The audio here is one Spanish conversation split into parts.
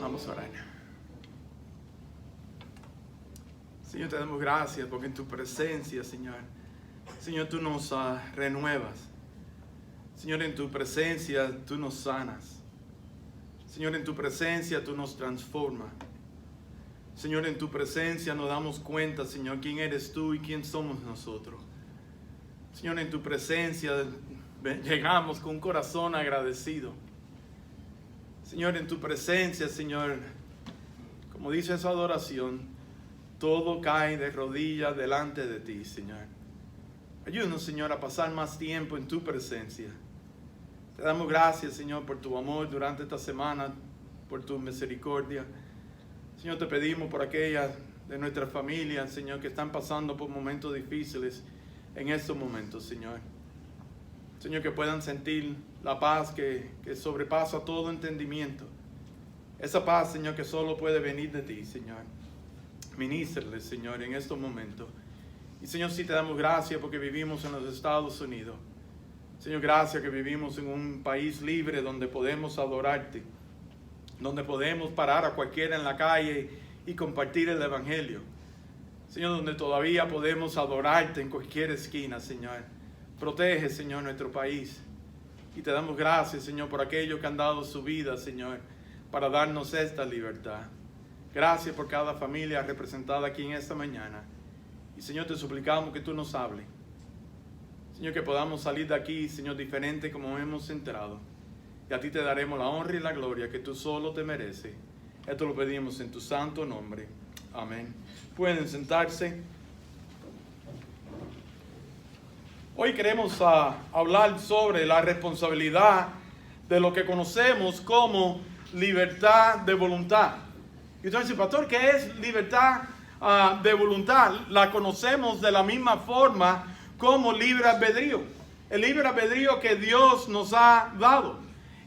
Vamos a orar. Señor, te damos gracias porque en tu presencia, Señor, tú nos renuevas. Señor, en tu presencia tú nos sanas. Señor, en tu presencia tú nos transformas. Señor, en tu presencia nos damos cuenta, Señor, quién eres tú y quién somos nosotros. Señor, en tu presencia llegamos con un corazón agradecido. Señor, en tu presencia, Señor, como dice esa adoración, todo cae de rodillas delante de ti, Señor. Ayúdanos, Señor, a pasar más tiempo en tu presencia. Te damos gracias, Señor, por tu amor durante esta semana, por tu misericordia. Señor, te pedimos por aquellas de nuestras familias, Señor, que están pasando por momentos difíciles en estos momentos, Señor. Señor, que puedan sentir la paz que sobrepasa todo entendimiento. Esa paz, Señor, que solo puede venir de ti, Señor. Ministrales, Señor, en estos momentos. Y, Señor, sí te damos gracias porque vivimos en los Estados Unidos. Señor, gracias que vivimos en un país libre donde podemos adorarte, donde podemos parar a cualquiera en la calle y compartir el Evangelio. Señor, donde todavía podemos adorarte en cualquier esquina, Señor. Protege, Señor, nuestro país. Y te damos gracias, Señor, por aquellos que han dado su vida, Señor, para darnos esta libertad. Gracias por cada familia representada aquí en esta mañana. Y, Señor, te suplicamos que tú nos hables. Señor, que podamos salir de aquí, Señor, diferente como hemos entrado. Y a ti te daremos la honra y la gloria que tú solo te mereces. Esto lo pedimos en tu santo nombre. Amén. Pueden sentarse. Hoy queremos hablar sobre la responsabilidad de lo que conocemos como libertad de voluntad. Y entonces, pastor, ¿qué es libertad de voluntad? La conocemos de la misma forma como libre albedrío. El libre albedrío que Dios nos ha dado.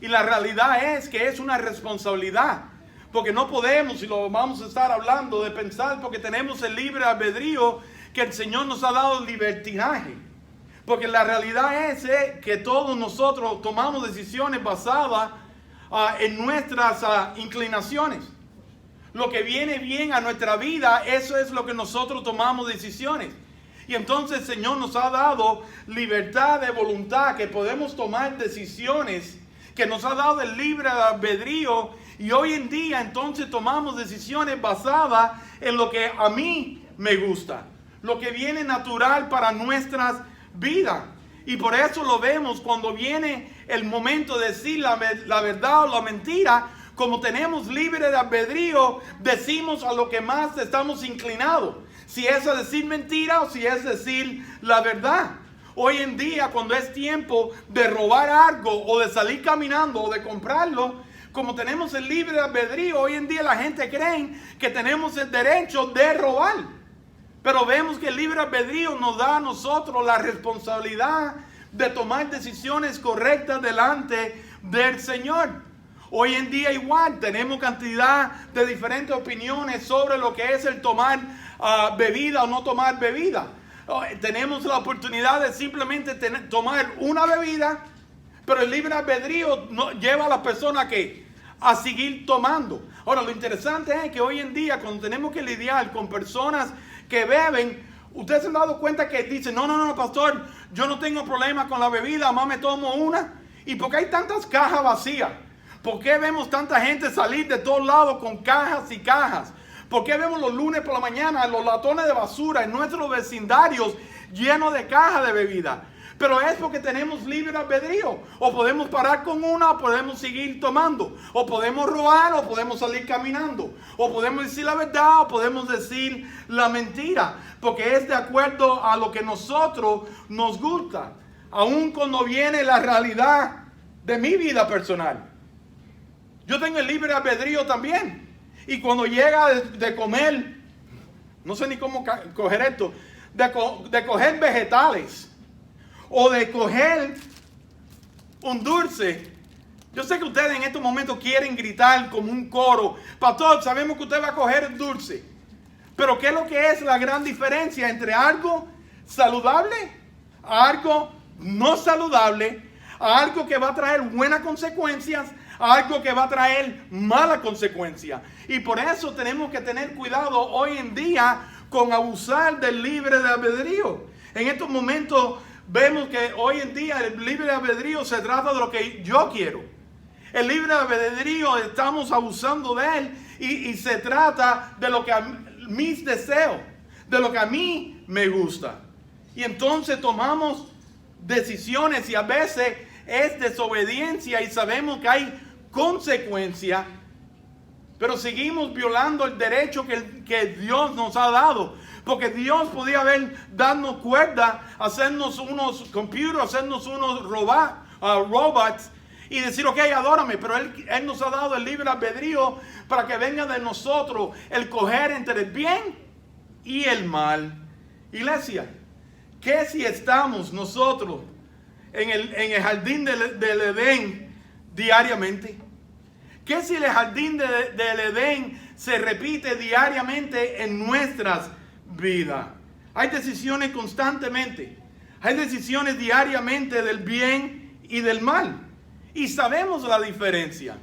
Y la realidad es que es una responsabilidad. Porque no podemos, y lo vamos a estar hablando, de pensar porque tenemos el libre albedrío que el Señor nos ha dado libertinaje. Porque la realidad es que todos nosotros tomamos decisiones basadas en nuestras inclinaciones. Lo que viene bien a nuestra vida, eso es lo que nosotros tomamos decisiones. Y entonces el Señor nos ha dado libertad de voluntad, que podemos tomar decisiones, que nos ha dado el libre albedrío. Y hoy en día entonces tomamos decisiones basadas en lo que a mí me gusta, lo que viene natural para nuestras vida. Y por eso lo vemos cuando viene el momento de decir la verdad o la mentira. Como tenemos libre de albedrío, decimos a lo que más estamos inclinados. Si es a decir mentira o si es decir la verdad. Hoy en día, cuando es tiempo de robar algo o de salir caminando o de comprarlo, como tenemos el libre albedrío, hoy en día la gente cree que tenemos el derecho de robar. Pero vemos que el libre albedrío nos da a nosotros la responsabilidad de tomar decisiones correctas delante del Señor. Hoy en día igual tenemos cantidad de diferentes opiniones sobre lo que es el tomar bebida o no tomar bebida. Tenemos la oportunidad de simplemente tomar una bebida, pero el libre albedrío lleva a la persona a seguir tomando. Ahora, lo interesante es que hoy en día, cuando tenemos que lidiar con personas que beben, ustedes se han dado cuenta que dicen, no, pastor, yo no tengo problema con la bebida, más me tomo una. ¿Y por qué hay tantas cajas vacías? ¿Por qué vemos tanta gente salir de todos lados con cajas y cajas? ¿Por qué vemos los lunes por la mañana los latones de basura en nuestros vecindarios llenos de cajas de bebida? Pero es porque tenemos libre albedrío. O podemos parar con una, o podemos seguir tomando. O podemos robar, o podemos salir caminando. O podemos decir la verdad, o podemos decir la mentira. Porque es de acuerdo a lo que nosotros nos gusta. Aun cuando viene la realidad de mi vida personal. Yo tengo el libre albedrío también. Y cuando llega de comer, no sé ni cómo coger esto, de coger vegetales. O de coger un dulce. Yo sé que ustedes en estos momentos quieren gritar como un coro. Pastor, sabemos que usted va a coger el dulce. Pero ¿qué es lo que es la gran diferencia entre algo saludable, algo no saludable, a algo que va a traer buenas consecuencias, a algo que va a traer malas consecuencias. Y por eso tenemos que tener cuidado hoy en día con abusar del libre albedrío. En estos momentos vemos que hoy en día el libre albedrío se trata de lo que yo quiero. El libre albedrío estamos abusando de él y se trata de lo que mis deseos, de lo que a mí me gusta. Y entonces tomamos decisiones y a veces es desobediencia y sabemos que hay consecuencias, pero seguimos violando el derecho que Dios nos ha dado. Porque Dios podía haber dado cuerda, hacernos unos computers, hacernos unos robots y decir, ok, adórame. Pero Él nos ha dado el libre albedrío para que venga de nosotros el coger entre el bien y el mal. Iglesia, ¿qué si estamos nosotros en el jardín del Edén diariamente? ¿Qué si el jardín del Edén se repite diariamente en nuestras vidas? Hay decisiones constantemente. Hay decisiones diariamente del bien y del mal. Y sabemos la diferencia.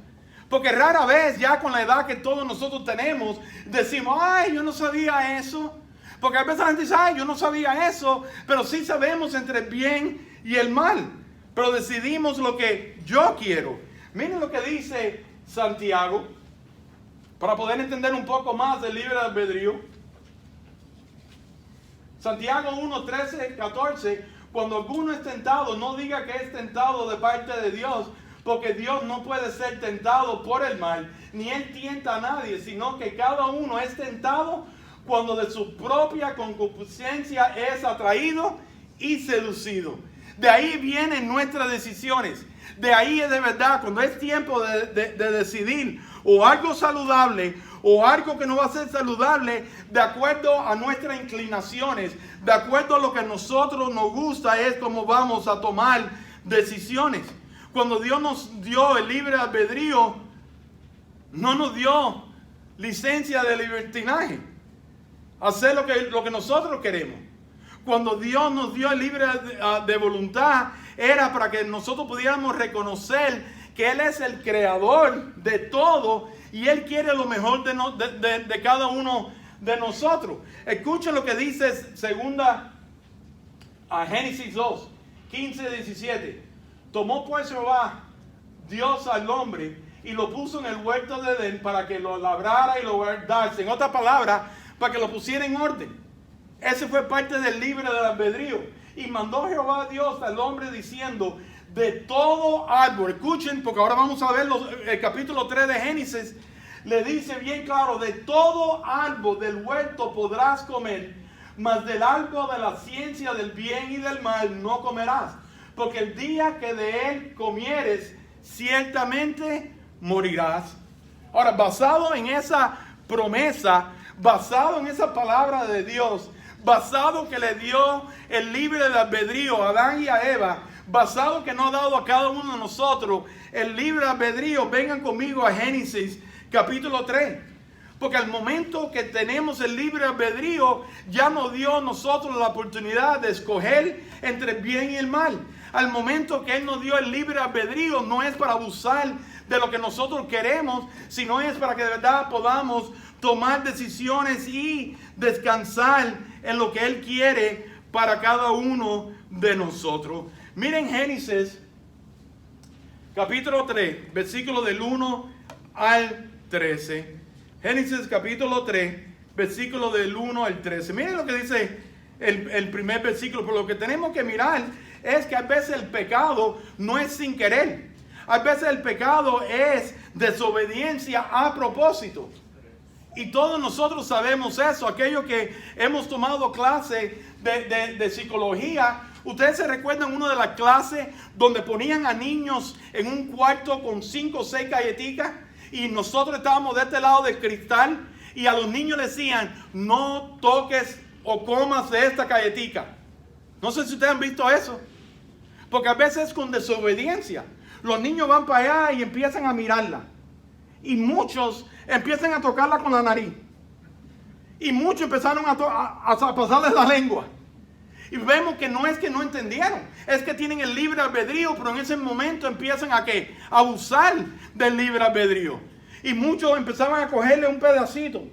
Porque rara vez, ya con la edad que todos nosotros tenemos, decimos, ay, yo no sabía eso. Porque a veces la gente dice, ay, yo no sabía eso. Pero sí sabemos entre el bien y el mal. Pero decidimos lo que yo quiero. Miren lo que dice Santiago, para poder entender un poco más del libre albedrío. Santiago 1, 13, 14, cuando alguno es tentado, no diga que es tentado de parte de Dios, porque Dios no puede ser tentado por el mal, ni Él tienta a nadie, sino que cada uno es tentado cuando de su propia concupiscencia es atraído y seducido. De ahí vienen nuestras decisiones. De ahí es de verdad, cuando es tiempo de decidir o algo saludable o algo que no va a ser saludable, de acuerdo a nuestras inclinaciones, de acuerdo a lo que a nosotros nos gusta, es como vamos a tomar decisiones. Cuando Dios nos dio el libre albedrío, no nos dio licencia de libertinaje, hacer lo que nosotros queremos. Cuando Dios nos dio el libre de voluntad, era para que nosotros pudiéramos reconocer que Él es el creador de todo y Él quiere lo mejor de cada uno de nosotros. Escuchen lo que dice segunda a Génesis 2, 15, 17. Tomó pues Jehová, Dios al hombre, y lo puso en el huerto de Edén para que lo labrara y lo guardase. En otras palabras, para que lo pusiera en orden. Ese fue parte del libre del albedrío. Y mandó Jehová Dios al hombre diciendo, de todo árbol, escuchen, porque ahora vamos a ver el capítulo 3 de Génesis, le dice bien claro, de todo árbol del huerto podrás comer, mas del árbol de la ciencia del bien y del mal no comerás, porque el día que de él comieres, ciertamente morirás. Ahora, basado en esa promesa, basado en esa palabra de Dios, basado que le dio el libre de albedrío a Adán y a Eva, basado que nos ha dado a cada uno de nosotros el libre albedrío, vengan conmigo a Génesis capítulo 3. Porque al momento que tenemos el libre albedrío, ya nos dio a nosotros la oportunidad de escoger entre el bien y el mal. Al momento que Él nos dio el libre albedrío, no es para abusar de lo que nosotros queremos, sino es para que de verdad podamos tomar decisiones y descansar en lo que Él quiere para cada uno de nosotros. Miren Génesis capítulo 3, versículo del 1 al 13. Génesis capítulo 3, versículo del 1 al 13. Miren lo que dice el primer versículo. Por lo que tenemos que mirar es que a veces el pecado no es sin querer. A veces el pecado es desobediencia a propósito. Y todos nosotros sabemos eso. Aquellos que hemos tomado clase de psicología, ustedes se recuerdan una de las clases donde ponían a niños en un cuarto con 5 o 6 galletitas y nosotros estábamos de este lado del cristal y a los niños les decían, no toques o comas de esta galletita. No sé si ustedes han visto eso, porque a veces con desobediencia los niños van para allá y empiezan a mirarla y muchos empiezan a tocarla con la nariz y muchos empezaron a pasarles la lengua Y vemos que no es que no entendieron, es que tienen el libre albedrío, pero en ese momento empiezan a abusar del libre albedrío. Y muchos empezaban a cogerle un pedacito.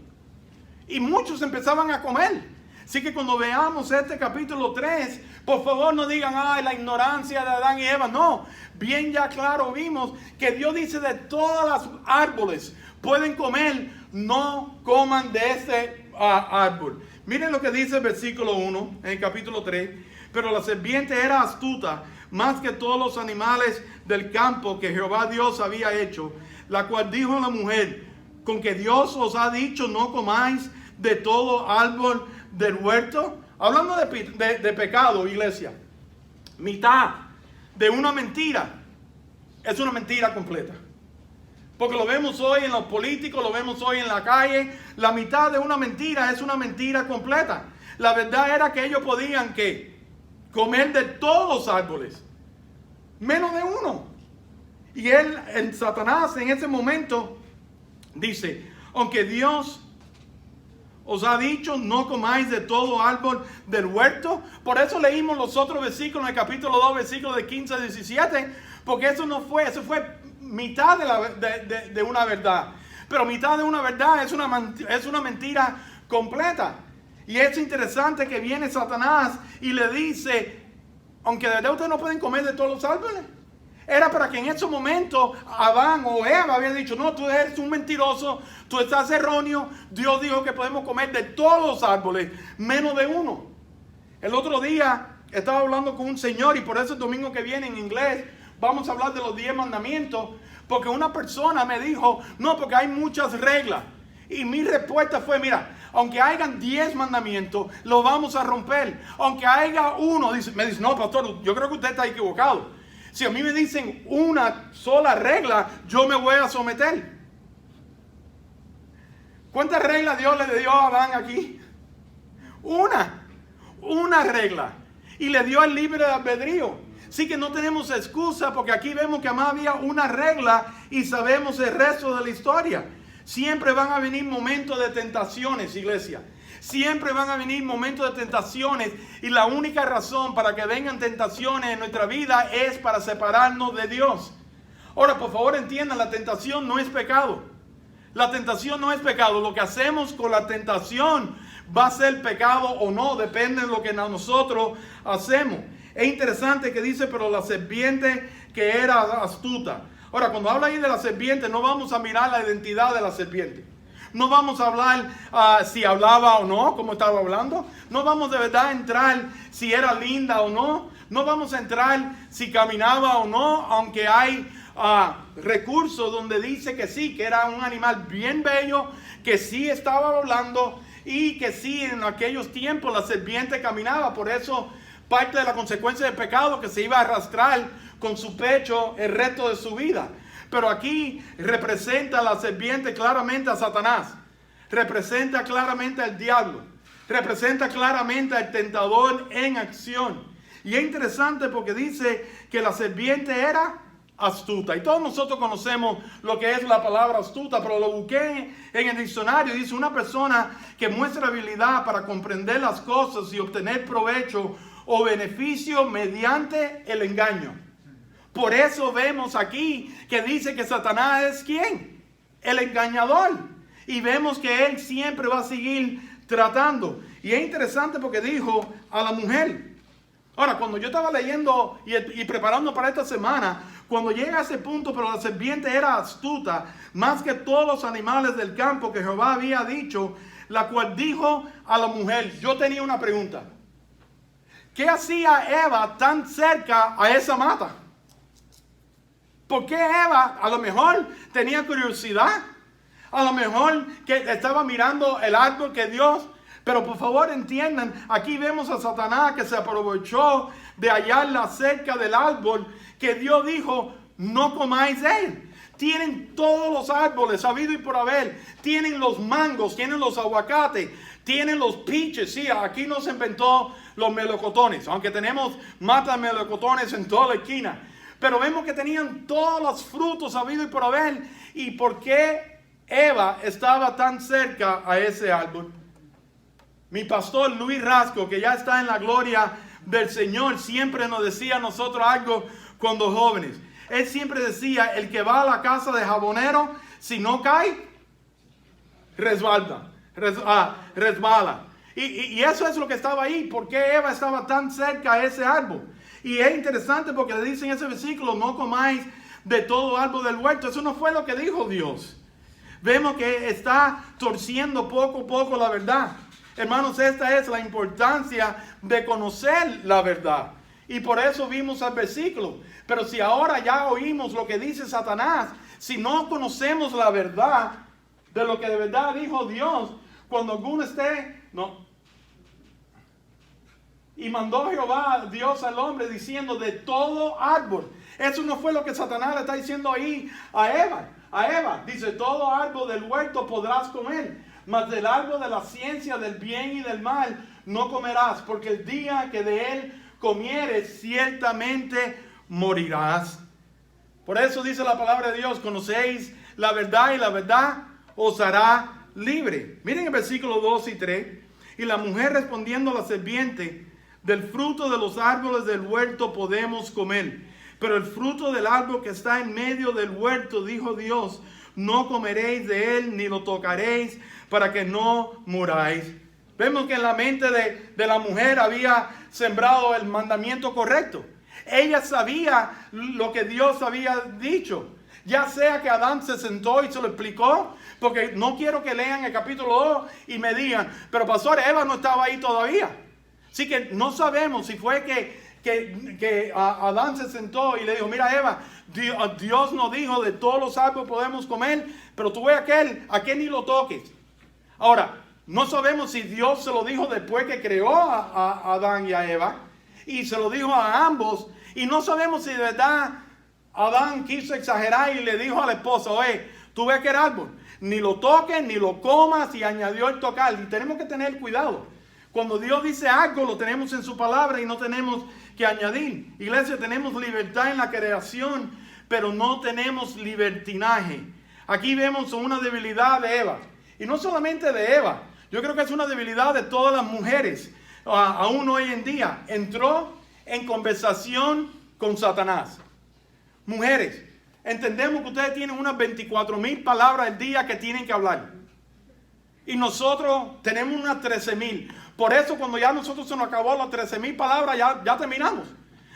Y muchos empezaban a comer. Así que cuando veamos este capítulo 3, por favor no digan, ay, la ignorancia de Adán y Eva. No, bien ya claro vimos que Dios dice de todas las árboles pueden comer, no coman de ese árbol. Miren lo que dice el versículo 1 en el capítulo 3. Pero la serpiente era astuta más que todos los animales del campo que Jehová Dios había hecho, la cual dijo a la mujer, con que Dios os ha dicho no comáis de todo árbol del huerto. Hablando de pecado, iglesia, mitad de una mentira es una mentira completa. Porque lo vemos hoy en los políticos, lo vemos hoy en la calle. La mitad de una mentira es una mentira completa. La verdad era que ellos podían comer de todos los árboles, menos de uno. Y Satanás en ese momento dice, aunque Dios os ha dicho, no comáis de todo árbol del huerto. Por eso leímos los otros versículos en el capítulo 2, versículos de 15 a 17. Porque eso fue mitad de una verdad. Pero mitad de una verdad es una mentira completa. Y es interesante que viene Satanás y le dice, aunque de verdad ustedes no pueden comer de todos los árboles. Era para que en ese momento Adán o Eva habían dicho, no, tú eres un mentiroso, tú estás erróneo. Dios dijo que podemos comer de todos los árboles, menos de uno. El otro día estaba hablando con un señor, y por eso el domingo que viene en inglés vamos a hablar de los 10 mandamientos, porque una persona me dijo, no, porque hay muchas reglas. Y mi respuesta fue, mira, aunque hayan 10 mandamientos, lo vamos a romper. Aunque haya uno, me dice, no, pastor, yo creo que usted está equivocado. Si a mí me dicen una sola regla, yo me voy a someter. ¿Cuántas reglas Dios le dio a Adán aquí? Una regla. Y le dio el libre albedrío. Así que no tenemos excusa, porque aquí vemos que más había una regla y sabemos el resto de la historia. Siempre van a venir momentos de tentaciones, iglesia. Siempre van a venir momentos de tentaciones, y la única razón para que vengan tentaciones en nuestra vida es para separarnos de Dios. Ahora, por favor, entiendan, la tentación no es pecado. La tentación no es pecado. Lo que hacemos con la tentación va a ser pecado o no, depende de lo que nosotros hacemos. Es interesante que dice, pero la serpiente que era astuta. Ahora, cuando habla ahí de la serpiente, no vamos a mirar la identidad de la serpiente. No vamos a hablar si hablaba o no, como estaba hablando. No vamos de verdad a entrar si era linda o no. No vamos a entrar si caminaba o no, aunque hay recursos donde dice que sí, que era un animal bien bello, que sí estaba hablando y que sí en aquellos tiempos la serpiente caminaba. Por eso parte de la consecuencia del pecado, que se iba a arrastrar con su pecho el resto de su vida. Pero aquí representa la serpiente claramente a Satanás. Representa claramente al diablo. Representa claramente al tentador en acción. Y es interesante porque dice que la serpiente era astuta. Y todos nosotros conocemos lo que es la palabra astuta, pero lo busqué en el diccionario. Dice una persona que muestra habilidad para comprender las cosas y obtener provecho o beneficio mediante el engaño. Por eso vemos aquí que dice que Satanás es ¿quién? El engañador. Y vemos que él siempre va a seguir tratando. Y es interesante porque dijo a la mujer. Ahora, cuando yo estaba leyendo y preparando para esta semana, cuando llega a ese punto, pero la serpiente era astuta, más que todos los animales del campo que Jehová había dicho, la cual dijo a la mujer. Yo tenía una pregunta. ¿Qué hacía Eva tan cerca a esa mata? ¿Por qué Eva a lo mejor tenía curiosidad? A lo mejor que estaba mirando el árbol que Dios... Pero por favor entiendan, aquí vemos a Satanás que se aprovechó de hallarla cerca del árbol que Dios dijo, no comáis de él. Tienen todos los árboles habido y por haber. Tienen los mangos, tienen los aguacates, tienen los piches. Sí, aquí no se inventó los melocotones, aunque tenemos matas de melocotones en toda la esquina. Pero vemos que tenían todos los frutos habido y por haber. ¿Y por qué Eva estaba tan cerca a ese árbol? Mi pastor Luis Rasco, que ya está en la gloria del Señor siempre nos decía a nosotros algo cuando jóvenes. Él siempre decía, el que va a la casa de jabonero, si no cae, resbala. Y eso es lo que estaba ahí. ¿Por qué Eva estaba tan cerca a ese árbol? Y es interesante porque le dice en ese versículo, no comáis de todo árbol del huerto. Eso no fue lo que dijo Dios. Vemos que está torciendo poco a poco la verdad. Hermanos, esta es la importancia de conocer la verdad. Y por eso vimos el versículo. Pero si ahora ya oímos lo que dice Satanás, si no conocemos la verdad de lo que de verdad dijo Dios, cuando alguno esté, no. Y mandó Jehová Dios al hombre diciendo de todo árbol. Eso no fue lo que Satanás le está diciendo ahí a Eva. A Eva dice, todo árbol del huerto podrás comer, mas del árbol de la ciencia del bien y del mal no comerás, porque el día que de él comieres ciertamente morirás. Por eso dice la palabra de Dios, conocéis la verdad y la verdad os hará libre. Miren el versículo 2 y 3. Y la mujer respondiendo a la serpiente, del fruto de los árboles del huerto podemos comer, pero el fruto del árbol que está en medio del huerto, dijo Dios, no comeréis de él ni lo tocaréis para que no muráis. Vemos que en la mente de la mujer había sembrado el mandamiento correcto. Ella sabía lo que Dios había dicho. Ya sea que Adán se sentó y se lo explicó, porque no quiero que lean el capítulo 2 y me digan, pero pastor, Eva no estaba ahí todavía. Así que no sabemos si fue que Adán se sentó y le dijo, mira Eva, Dios nos dijo de todos los árboles podemos comer, pero tú ves aquel ni lo toques. Ahora, no sabemos si Dios se lo dijo después que creó a Adán y a Eva, y se lo dijo a ambos, y no sabemos si de verdad Adán quiso exagerar y le dijo a la esposa, oye, tú ves aquel árbol, ni lo toques, ni lo comas, y añadió el tocar. Y tenemos que tener cuidado. Cuando Dios dice algo, lo tenemos en su palabra y no tenemos que añadir. Iglesia, tenemos libertad en la creación, pero no tenemos libertinaje. Aquí vemos una debilidad de Eva. Y no solamente de Eva. Yo creo que es una debilidad de todas las mujeres. Aún hoy en día. Entró en conversación con Satanás. Mujeres, entendemos que ustedes tienen unas 24,000 palabras al día que tienen que hablar. Y nosotros tenemos unas 13,000. Por eso cuando ya nosotros se nos acabó las 13,000 palabras, ya terminamos.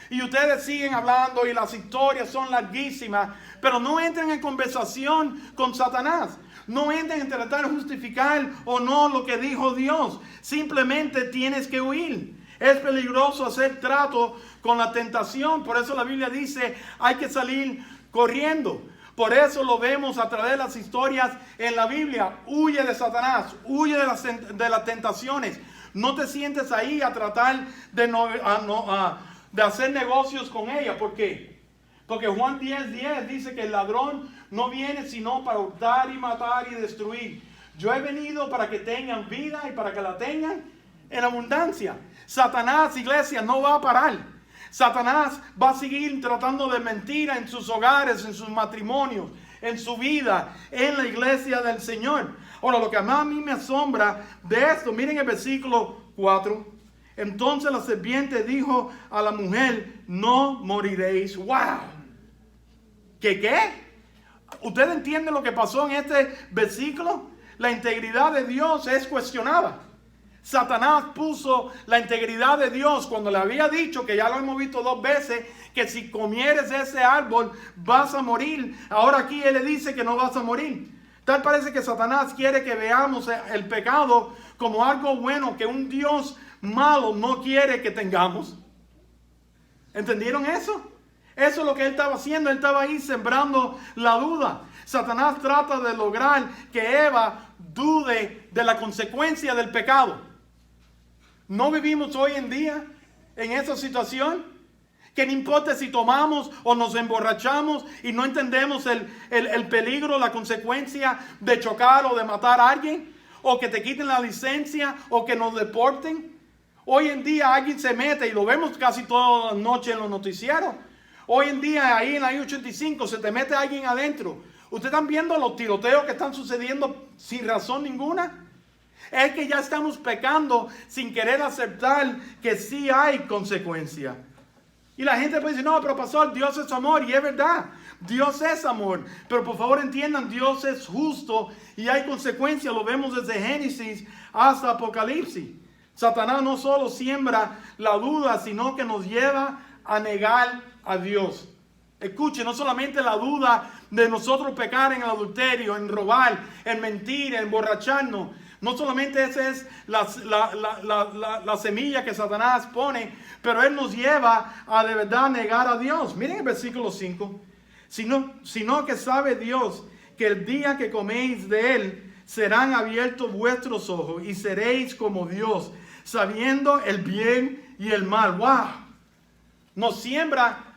Y ustedes siguen hablando y las historias son larguísimas. Pero no entren en conversación con Satanás. No entren en tratar de justificar o no lo que dijo Dios. Simplemente tienes que huir. Es peligroso hacer trato con la tentación. Por eso la Biblia dice, hay que salir corriendo. Por eso lo vemos a través de las historias en la Biblia. Huye de Satanás, huye de las tentaciones. No te sientes ahí a tratar de hacer negocios con ella. ¿Por qué? Porque Juan 10:10 dice que el ladrón no viene sino para hurtar y matar y destruir. Yo he venido para que tengan vida y para que la tengan en abundancia. Satanás, iglesia, no va a parar. Satanás va a seguir tratando de mentir en sus hogares, en sus matrimonios, en su vida, en la iglesia del Señor. Ahora, lo que más a mí me asombra de esto, miren el versículo 4. Entonces la serpiente dijo a la mujer, no moriréis. ¡Wow! ¿Qué? ¿Usted entiende lo que pasó en este versículo? La integridad de Dios es cuestionada. Satanás puso la integridad de Dios cuando le había dicho, que ya lo hemos visto 2 veces, que si comieres de ese árbol vas a morir. Ahora aquí él le dice que no vas a morir. Tal parece que Satanás quiere que veamos el pecado como algo bueno que un Dios malo no quiere que tengamos. ¿Entendieron eso? Eso es lo que él estaba haciendo. Él estaba ahí sembrando la duda. Satanás trata de lograr que Eva dude de la consecuencia del pecado. ¿No vivimos hoy en día en esa situación? Que no importa si tomamos o nos emborrachamos y no entendemos el peligro, la consecuencia de chocar o de matar a alguien, o que te quiten la licencia o que nos deporten. Hoy en día alguien se mete, y lo vemos casi toda la noche en los noticieros. Hoy en día ahí en la I-85 se te mete alguien adentro. ¿Ustedes están viendo los tiroteos que están sucediendo sin razón ninguna? Es que ya estamos pecando sin querer aceptar que sí hay consecuencia. Y la gente puede decir, no, pero pastor, Dios es amor. Y es verdad, Dios es amor. Pero por favor entiendan, Dios es justo y hay consecuencias. Lo vemos desde Génesis hasta Apocalipsis. Satanás no solo siembra la duda, sino que nos lleva a negar a Dios. Escuche, no solamente la duda de nosotros pecar en el adulterio, en robar, en mentir, en emborracharnos. No solamente esa es la semilla que Satanás pone, pero él nos lleva a de verdad negar a Dios. Miren el versículo 5. Sino que sabe Dios que el día que coméis de él, serán abiertos vuestros ojos y seréis como Dios, sabiendo el bien y el mal. ¡Wow! Nos siembra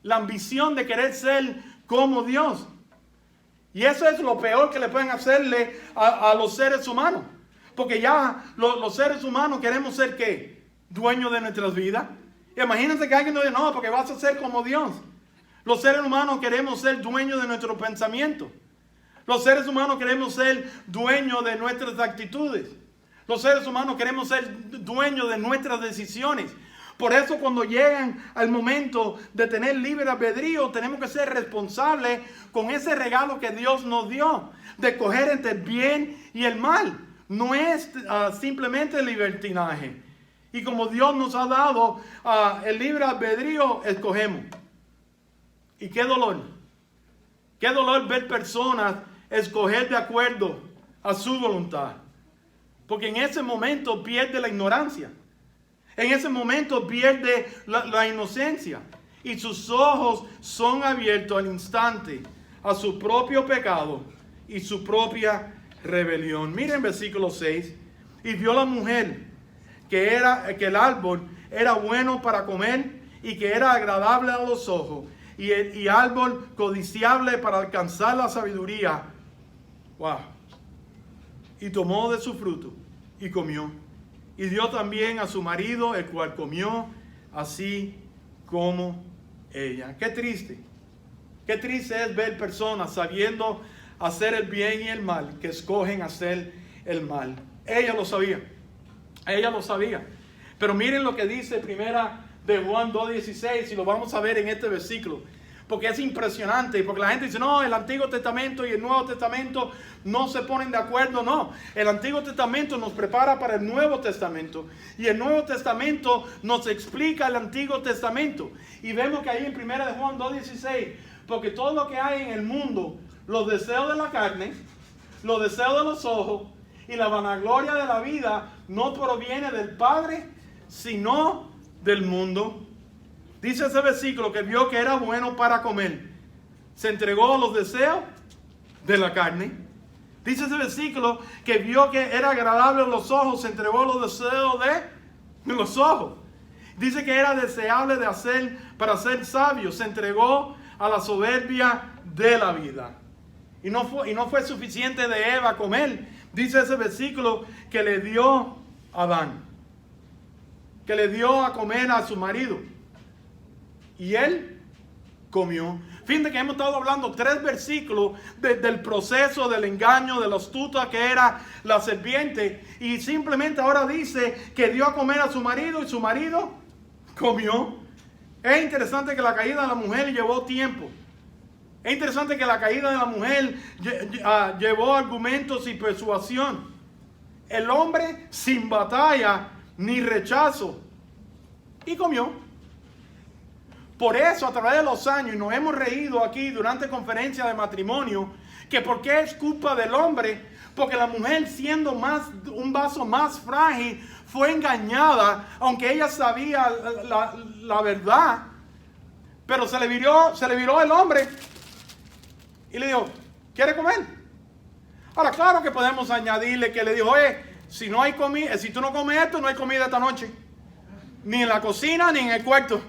la ambición de querer ser como Dios. Y eso es lo peor que le pueden hacerle a los seres humanos. Porque ya los seres humanos queremos ser ¿qué? Dueños de nuestras vidas. Imagínense que alguien nos dice, no, porque vas a ser como Dios. Los seres humanos queremos ser dueños de nuestro pensamiento. Los seres humanos queremos ser dueños de nuestras actitudes. Los seres humanos queremos ser dueños de nuestras decisiones. Por eso cuando llegan al momento de tener libre albedrío, tenemos que ser responsables con ese regalo que Dios nos dio, de escoger entre el bien y el mal. No es simplemente libertinaje. Y como Dios nos ha dado el libre albedrío, escogemos. Y qué dolor. Qué dolor ver personas escoger de acuerdo a su voluntad. Porque en ese momento pierde la ignorancia. En ese momento pierde la inocencia. Y sus ojos son abiertos al instante a su propio pecado y su propia rebelión. Miren versículo 6. Y vio la mujer que el árbol era bueno para comer y que era agradable a los ojos y árbol codiciable para alcanzar la sabiduría. Wow. Y tomó de su fruto y comió. Y dio también a su marido, el cual comió así como ella. Qué triste. Qué triste es ver personas sabiendo hacer el bien y el mal, que escogen hacer el mal. Ella lo sabía. Ella lo sabía. Pero miren lo que dice primera de Juan 2:16, y lo vamos a ver en este versículo. Porque es impresionante, porque la gente dice, no, el Antiguo Testamento y el Nuevo Testamento no se ponen de acuerdo. No, el Antiguo Testamento nos prepara para el Nuevo Testamento. Y el Nuevo Testamento nos explica el Antiguo Testamento. Y vemos que ahí en 1 de Juan 2:16, porque todo lo que hay en el mundo, los deseos de la carne, los deseos de los ojos y la vanagloria de la vida, no proviene del Padre, sino del mundo. Dice ese versículo que vio que era bueno para comer. Se entregó a los deseos de la carne. Dice ese versículo que vio que era agradable a los ojos. Se entregó a los deseos de los ojos. Dice que era deseable para ser sabio. Se entregó a la soberbia de la vida. Y no fue suficiente de Eva comer. Dice ese versículo que le dio a Adán. Que le dio a comer a su marido. Y él comió. Fíjense que hemos estado hablando 3 versículos del proceso del engaño, de la astuta que era la serpiente. Y simplemente ahora dice que dio a comer a su marido y su marido comió. Es interesante que la caída de la mujer llevó tiempo. Es interesante que la caída de la mujer llevó argumentos y persuasión. El hombre sin batalla ni rechazo. Y comió. Por eso a través de los años, y nos hemos reído aquí durante conferencias de matrimonio, que por qué es culpa del hombre, porque la mujer siendo un vaso más frágil, fue engañada, aunque ella sabía la verdad, pero se le viró el hombre y le dijo, ¿quiere comer? Ahora claro que podemos añadirle que le dijo, si no hay comida, si tú no comes esto, no hay comida esta noche, ni en la cocina ni en el cuarto.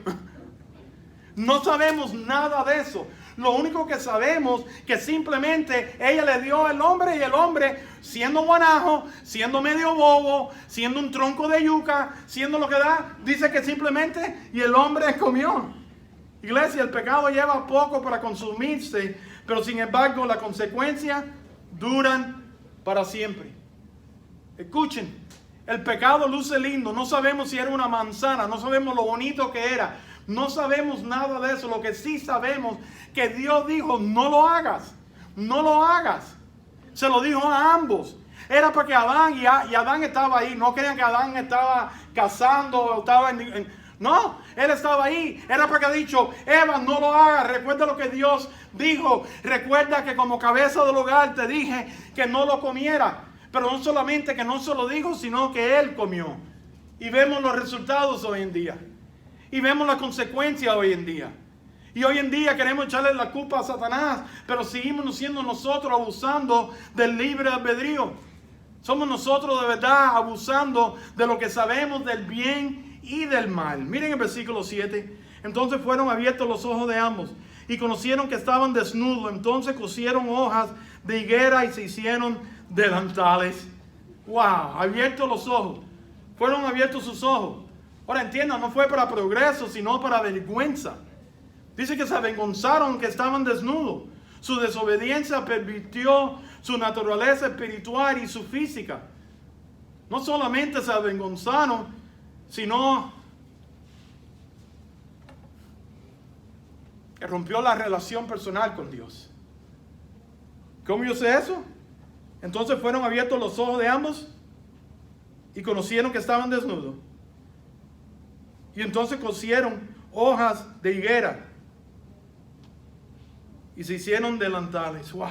No sabemos nada de eso. Lo único que sabemos que simplemente ella le dio al hombre y el hombre, siendo guanajo, siendo medio bobo, siendo un tronco de yuca, siendo lo que da, dice que simplemente y el hombre comió. Iglesia, el pecado lleva poco para consumirse, pero sin embargo las consecuencias duran para siempre. Escuchen, el pecado luce lindo. No sabemos si era una manzana, no sabemos lo bonito que era. No sabemos nada de eso. Lo que sí sabemos que Dios dijo, no lo hagas. No lo hagas. Se lo dijo a ambos. Era porque Adán y Adán estaba ahí. No crean que Adán estaba cazando o estaba no, él estaba ahí. Era porque ha dicho, Eva, no lo hagas. Recuerda lo que Dios dijo. Recuerda que como cabeza del hogar te dije que no lo comiera. Pero no solamente que no se lo dijo, sino que él comió. Y vemos los resultados hoy en día. Y vemos las consecuencias hoy en día. Y hoy en día queremos echarle la culpa a Satanás, pero seguimos siendo nosotros abusando del libre albedrío. Somos nosotros de verdad abusando de lo que sabemos del bien y del mal. Miren el versículo 7. Entonces fueron abiertos los ojos de ambos y conocieron que estaban desnudos. Entonces cosieron hojas de higuera y se hicieron delantales. Wow, abiertos los ojos. Fueron abiertos sus ojos. Ahora entiendan, no fue para progreso, sino para vergüenza. Dice que se avergonzaron que estaban desnudos. Su desobediencia pervirtió su naturaleza espiritual y su física. No solamente se avergonzaron, sino que rompió la relación personal con Dios. ¿Cómo yo sé eso? Entonces fueron abiertos los ojos de ambos y conocieron que estaban desnudos. Y entonces cosieron hojas de higuera y se hicieron delantales. ¡Wow!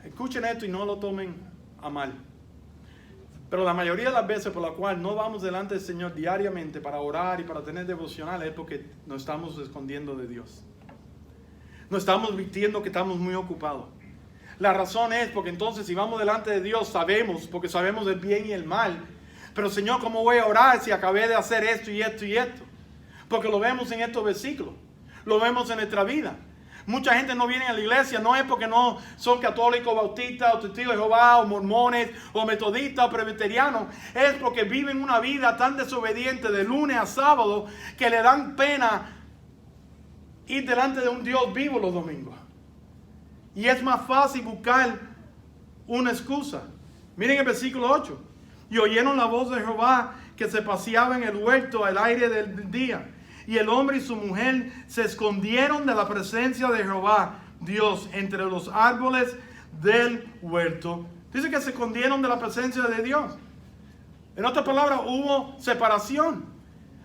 Escuchen esto y no lo tomen a mal. Pero la mayoría de las veces por la cual no vamos delante del Señor diariamente para orar y para tener devocionales es porque nos estamos escondiendo de Dios. Nos estamos vistiendo que estamos muy ocupados. La razón es porque entonces si vamos delante de Dios sabemos, porque sabemos el bien y el mal. Pero Señor, ¿cómo voy a orar si acabé de hacer esto y esto y esto? Porque lo vemos en estos versículos. Lo vemos en nuestra vida. Mucha gente no viene a la iglesia, no es porque no son católicos, bautistas, o testigos de Jehová, o mormones, o metodistas, o presbiterianos. Es porque viven una vida tan desobediente de lunes a sábado que le dan pena ir delante de un Dios vivo los domingos. Y es más fácil buscar una excusa. Miren el versículo 8. Y oyeron la voz de Jehová que se paseaba en el huerto al aire del día. Y el hombre y su mujer se escondieron de la presencia de Jehová, Dios, entre los árboles del huerto. Dice que se escondieron de la presencia de Dios. En otras palabras, hubo separación.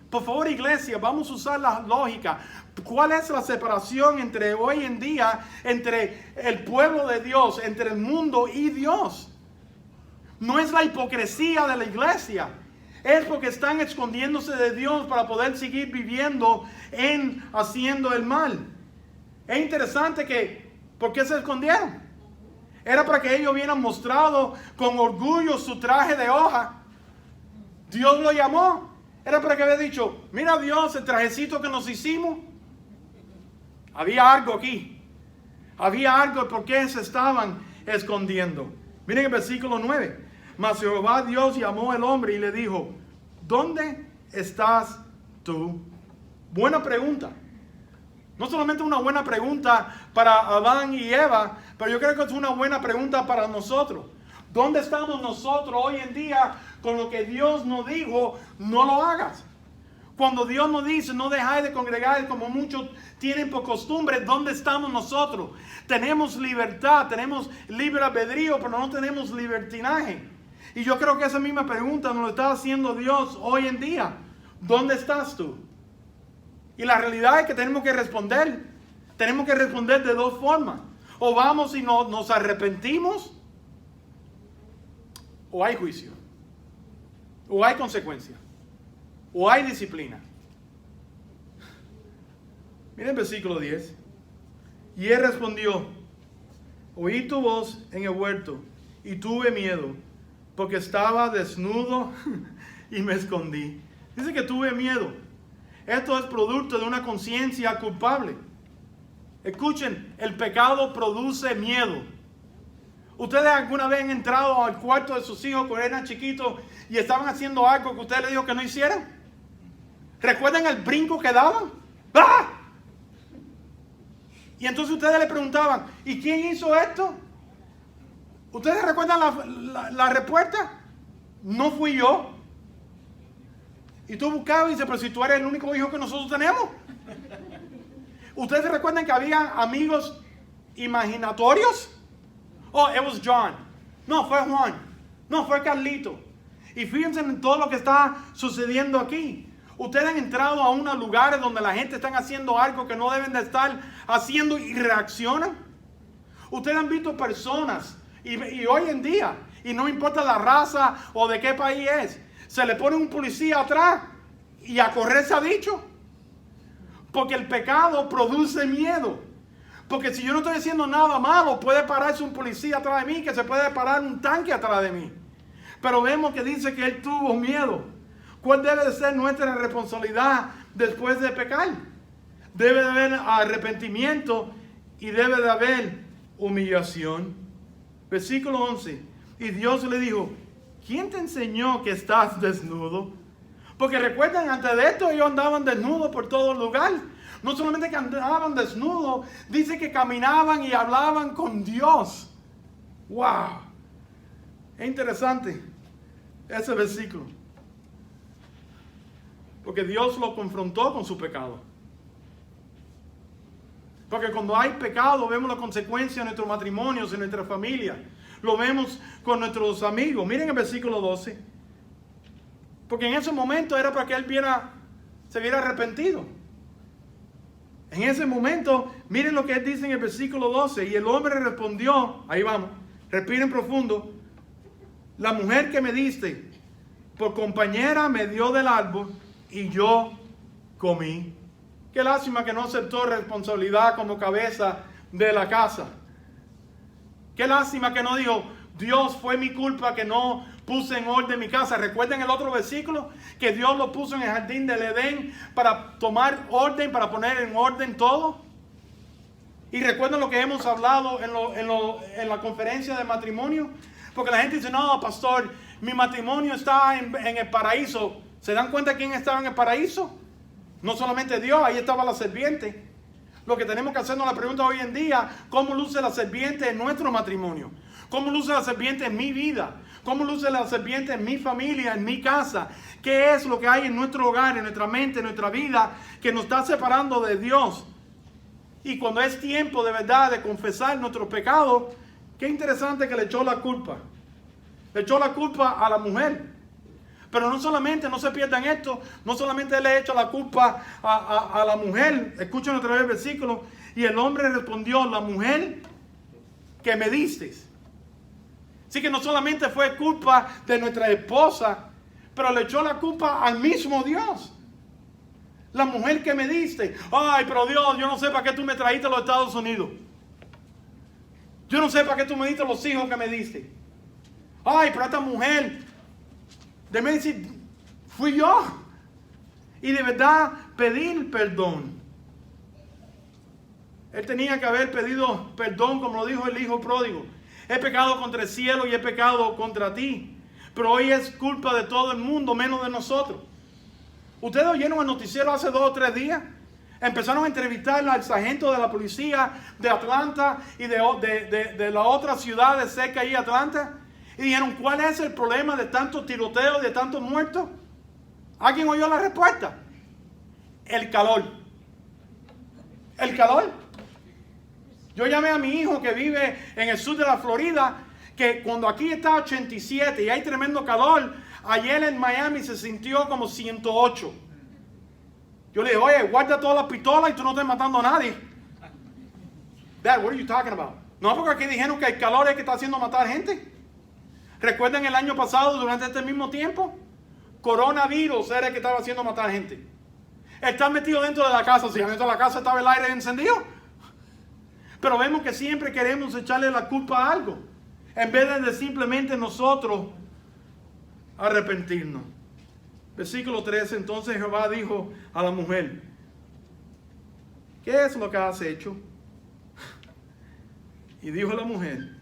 Por favor, iglesia, vamos a usar la lógica. ¿Cuál es la separación entre hoy en día, entre el pueblo de Dios, entre el mundo y Dios? No es la hipocresía de la iglesia. Es porque están escondiéndose de Dios para poder seguir viviendo en haciendo el mal. Es interesante que, ¿por qué se escondieron? Era para que ellos hubieran mostrado con orgullo su traje de hoja. Dios lo llamó. Era para que había dicho, mira Dios, el trajecito que nos hicimos. Había algo aquí. Había algo por qué se estaban escondiendo. Miren el versículo 9. Mas Jehová Dios llamó al hombre y le dijo, ¿dónde estás tú? Buena pregunta. No solamente una buena pregunta para Adán y Eva, pero yo creo que es una buena pregunta para nosotros. ¿Dónde estamos nosotros hoy en día con lo que Dios nos dijo, no lo hagas? Cuando Dios nos dice, no dejáis de congregar como muchos tienen por costumbre, ¿dónde estamos nosotros? Tenemos libertad, tenemos libre albedrío, pero no tenemos libertinaje. Y yo creo que esa misma pregunta nos lo está haciendo Dios hoy en día. ¿Dónde estás tú? Y la realidad es que tenemos que responder. Tenemos que responder de dos formas. O vamos y nos arrepentimos, o hay juicio, o hay consecuencia, o hay disciplina. Miren el versículo 10. Y él respondió, oí tu voz en el huerto y tuve miedo, porque estaba desnudo y me escondí. Dice que tuve miedo. Esto es producto de una conciencia culpable. Escuchen, el pecado produce miedo. ¿Ustedes alguna vez han entrado al cuarto de sus hijos cuando eran chiquitos y estaban haciendo algo que usted les dijo que no hicieran? ¿Recuerdan el brinco que daban? ¡Ah! Y entonces ustedes le preguntaban, ¿y quién hizo esto? ¿Ustedes recuerdan la respuesta? No fui yo. Y tú buscabas y dices, pero si tú eres el único hijo que nosotros tenemos. ¿Ustedes recuerdan que había amigos imaginatorios? Oh, it was John. No, fue Juan. No, fue Carlito. Y fíjense en todo lo que está sucediendo aquí. Ustedes han entrado a unos lugares donde la gente está haciendo algo que no deben de estar haciendo y reaccionan. Ustedes han visto personas y hoy en día, y no importa la raza o de qué país es, se le pone un policía atrás y a correr se ha dicho. Porque el pecado produce miedo. Porque si yo no estoy haciendo nada malo, puede pararse un policía atrás de mí, que se puede parar un tanque atrás de mí. Pero vemos que dice que él tuvo miedo. ¿Cuál debe de ser nuestra responsabilidad después de pecar? Debe de haber arrepentimiento y debe de haber humillación. Versículo 11. Y Dios le dijo, ¿quién te enseñó que estás desnudo? Porque recuerdan, antes de esto ellos andaban desnudos por todo lugar. No solamente que andaban desnudos, dice que caminaban y hablaban con Dios. ¡Wow! Es interesante ese versículo. Porque Dios lo confrontó con su pecado. Porque cuando hay pecado vemos la consecuencia en nuestros matrimonios, en nuestra familia. Lo vemos con nuestros amigos. Miren el versículo 12. Porque en ese momento era para que él se viera arrepentido. En ese momento, miren lo que él dice en el versículo 12. Y el hombre respondió, ahí vamos, respiren profundo. La mujer que me diste por compañera me dio del árbol y yo comí. Qué lástima que no aceptó responsabilidad como cabeza de la casa. Qué lástima que no dijo, Dios, fue mi culpa que no puse en orden mi casa. Recuerden el otro versículo, que Dios lo puso en el jardín del Edén para tomar orden, para poner en orden todo. Y recuerden lo que hemos hablado en la conferencia de matrimonio. Porque la gente dice, no, pastor, mi matrimonio está en el paraíso. ¿Se dan cuenta quién estaba en el paraíso? No solamente Dios, ahí estaba la serpiente. Lo que tenemos que hacernos la pregunta hoy en día, ¿cómo luce la serpiente en nuestro matrimonio? ¿Cómo luce la serpiente en mi vida? ¿Cómo luce la serpiente en mi familia, en mi casa? ¿Qué es lo que hay en nuestro hogar, en nuestra mente, en nuestra vida, que nos está separando de Dios? Y cuando es tiempo de verdad de confesar nuestros pecados, qué interesante que le echó la culpa. Le echó la culpa a la mujer. Pero no solamente, no se pierdan esto, no solamente le echa la culpa a la mujer. Escuchen otra vez el versículo. Y el hombre respondió, la mujer que me diste. Así que no solamente fue culpa de nuestra esposa, pero le echó la culpa al mismo Dios. La mujer que me diste. Ay, pero Dios, yo no sé para qué tú me trajiste a los Estados Unidos. Yo no sé para qué tú me diste los hijos que me diste. Ay, pero esta mujer, déjame decir, fui yo. Y de verdad pedir perdón. Él tenía que haber pedido perdón, como lo dijo el hijo pródigo. He pecado contra el cielo y he pecado contra ti. Pero hoy es culpa de todo el mundo, menos de nosotros. Ustedes oyeron el noticiero hace 2 o 3 días. Empezaron a entrevistar al sargento de la policía de Atlanta y de la otra ciudad de cerca ahí, Atlanta. Y dijeron, ¿cuál es el problema de tantos tiroteos, de tantos muertos? ¿Alguien oyó la respuesta? El calor. El calor. Yo llamé a mi hijo que vive en el sur de la Florida, que cuando aquí está 87 y hay tremendo calor, ayer en Miami se sintió como 108. Yo le dije, oye, guarda todas las pistolas y tú no estás matando a nadie. Dad, what are you talking about? No, porque aquí dijeron que el calor es que está haciendo matar gente. ¿Recuerdan el año pasado, durante este mismo tiempo? Coronavirus era el que estaba haciendo matar gente. Estar metido dentro de la casa, si dentro de la casa estaba el aire encendido. Pero vemos que siempre queremos echarle la culpa a algo, en vez de simplemente nosotros arrepentirnos. Versículo 13, entonces Jehová dijo a la mujer, ¿qué es lo que has hecho? Y dijo la mujer,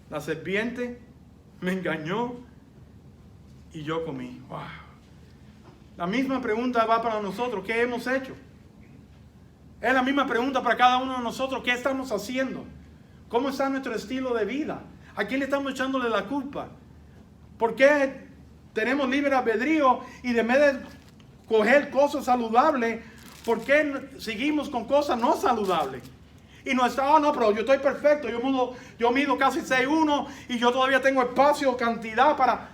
la serpiente me engañó y yo comí. Wow. La misma pregunta va para nosotros, ¿qué hemos hecho? Es la misma pregunta para cada uno de nosotros, ¿qué estamos haciendo? ¿Cómo está nuestro estilo de vida? ¿A quién le estamos echándole la culpa? ¿Por qué tenemos libre albedrío y de vez de coger cosas saludables, por qué seguimos con cosas no saludables? Y no está, no, pero yo estoy perfecto, yo mido casi 6'1" y yo todavía tengo espacio, cantidad para...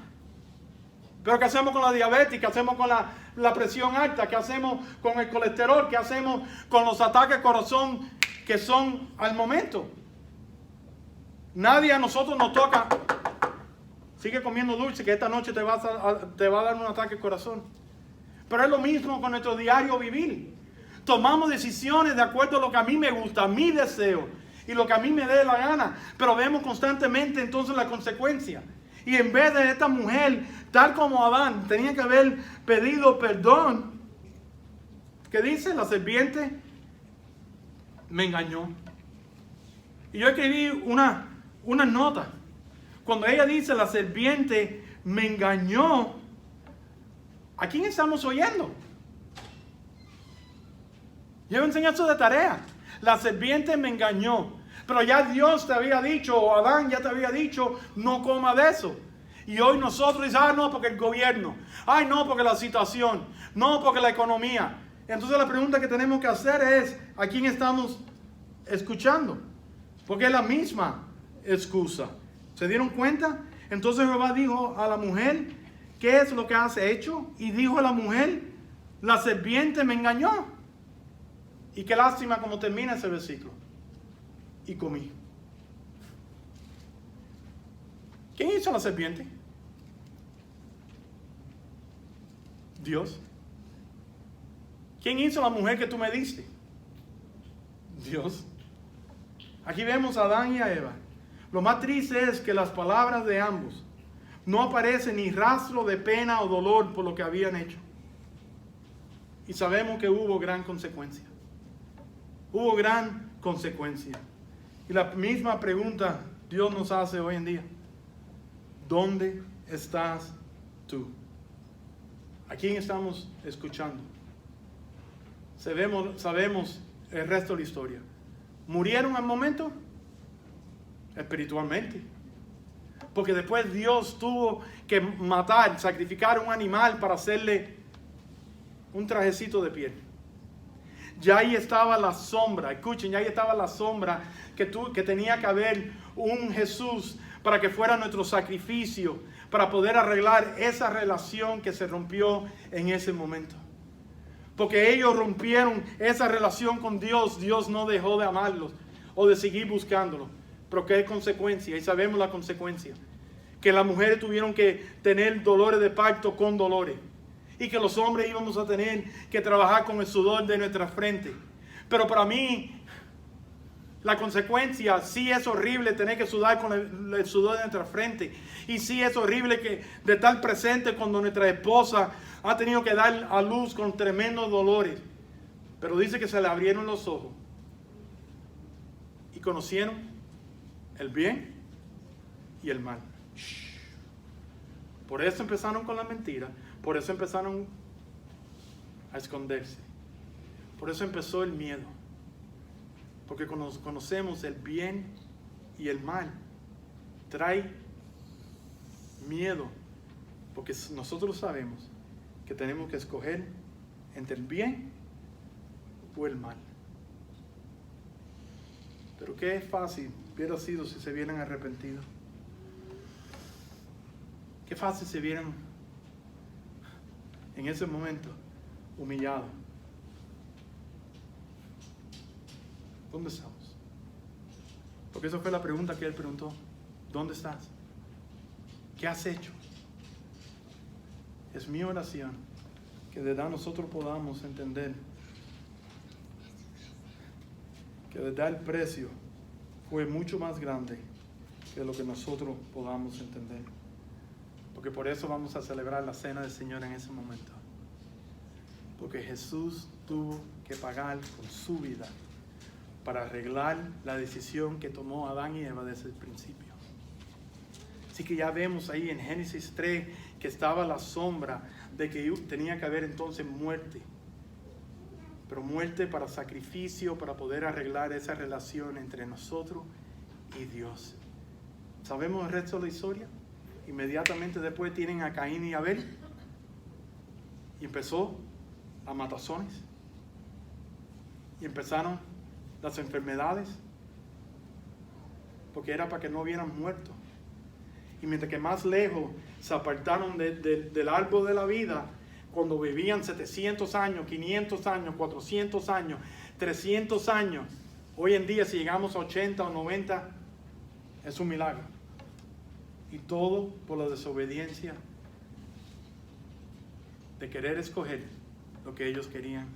Pero ¿qué hacemos con la diabetes? ¿Qué hacemos con la presión alta? ¿Qué hacemos con el colesterol? ¿Qué hacemos con los ataques al corazón que son al momento? Nadie a nosotros nos toca. Sigue comiendo dulce, que esta noche te va a dar un ataque al corazón. Pero es lo mismo con nuestro diario vivir. Tomamos decisiones de acuerdo a lo que a mí me gusta, a mi deseo y lo que a mí me dé la gana. Pero vemos constantemente entonces la consecuencia. Y en vez de esta mujer, tal como Adán, tenía que haber pedido perdón. ¿Qué dice? La serpiente me engañó. Y yo escribí una nota. Cuando ella dice la serpiente me engañó, ¿a quién estamos oyendo? Yo enseñé eso de tarea. La serpiente me engañó. Pero ya Dios te había dicho, o Adán ya te había dicho, no coma de eso. Y hoy nosotros decimos, no, porque el gobierno. Ay, no, porque la situación. No, porque la economía. Entonces la pregunta que tenemos que hacer es, ¿a quién estamos escuchando? Porque es la misma excusa. ¿Se dieron cuenta? Entonces Jehová dijo a la mujer, ¿qué es lo que has hecho? Y dijo a la mujer, la serpiente me engañó. Y qué lástima como termina ese versículo. Y comí. ¿Quién hizo la serpiente? Dios. ¿Quién hizo la mujer que tú me diste? Dios. Aquí vemos a Adán y a Eva. Lo más triste es que las palabras de ambos no aparecen ni rastro de pena o dolor por lo que habían hecho. Y sabemos que hubo gran consecuencia. Hubo gran consecuencia. Y la misma pregunta Dios nos hace hoy en día. ¿Dónde estás tú? ¿A quién estamos escuchando? Sabemos el resto de la historia. ¿Murieron al momento? Espiritualmente. Porque después Dios tuvo que sacrificar un animal para hacerle un trajecito de piel. Ya ahí estaba la sombra, escuchen, ya ahí estaba la sombra que tenía que haber un Jesús para que fuera nuestro sacrificio, para poder arreglar esa relación que se rompió en ese momento. Porque ellos rompieron esa relación con Dios, Dios no dejó de amarlos o de seguir buscándolo. Pero ¿qué consecuencia? Y sabemos la consecuencia. Que las mujeres tuvieron que tener dolores de parto con dolores. Y que los hombres íbamos a tener que trabajar con el sudor de nuestra frente. Pero para mí, la consecuencia sí es horrible tener que sudar con el sudor de nuestra frente. Y sí es horrible de estar presente cuando nuestra esposa ha tenido que dar a luz con tremendos dolores. Pero dice que se le abrieron los ojos. Y conocieron el bien y el mal. Por eso empezaron con la mentira. Por eso empezaron a esconderse. Por eso empezó el miedo. Porque conocemos el bien y el mal. Trae miedo. Porque nosotros sabemos que tenemos que escoger entre el bien o el mal. Pero qué fácil hubiera sido si se hubieran arrepentido. Qué fácil se hubieran en ese momento humillado. ¿Dónde estamos? Porque esa fue la pregunta que él preguntó. ¿Dónde estás? ¿Qué has hecho? Es mi oración que de verdad nosotros podamos entender que de verdad el precio fue mucho más grande que lo que nosotros podamos entender. Porque por eso vamos a celebrar la cena del Señor en ese momento. Porque Jesús tuvo que pagar con su vida para arreglar la decisión que tomó Adán y Eva desde el principio. Así que ya vemos ahí en Génesis 3 que estaba la sombra de que tenía que haber entonces muerte. Pero muerte para sacrificio, para poder arreglar esa relación entre nosotros y Dios. ¿Sabemos el resto de la historia? Inmediatamente después tienen a Caín y Abel. Y empezó a matazones. Y empezaron las enfermedades. Porque era para que no hubieran muerto. Y mientras que más lejos se apartaron del árbol de la vida, cuando vivían 700 años, 500 años, 400 años, 300 años, hoy en día si llegamos a 80 o 90, es un milagro. Y todo por la desobediencia de querer escoger lo que ellos querían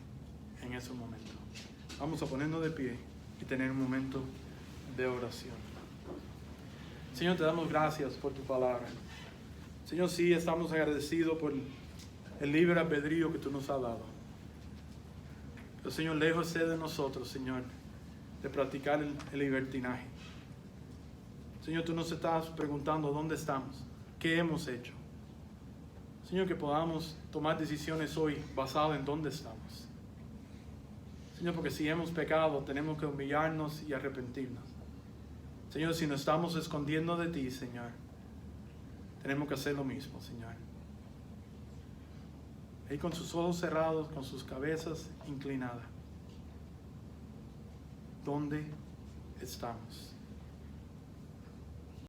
en ese momento. Vamos a ponernos de pie y tener un momento de oración. Señor, te damos gracias por tu palabra. Señor, sí, estamos agradecidos por el libre albedrío que tú nos has dado. Pero, Señor, lejos sea de nosotros, Señor, de practicar el libertinaje. Señor, tú nos estás preguntando dónde estamos, qué hemos hecho. Señor, que podamos tomar decisiones hoy basadas en dónde estamos. Señor, porque si hemos pecado, tenemos que humillarnos y arrepentirnos. Señor, si nos estamos escondiendo de ti, Señor, tenemos que hacer lo mismo, Señor. Ahí con sus ojos cerrados, con sus cabezas inclinadas. ¿Dónde estamos?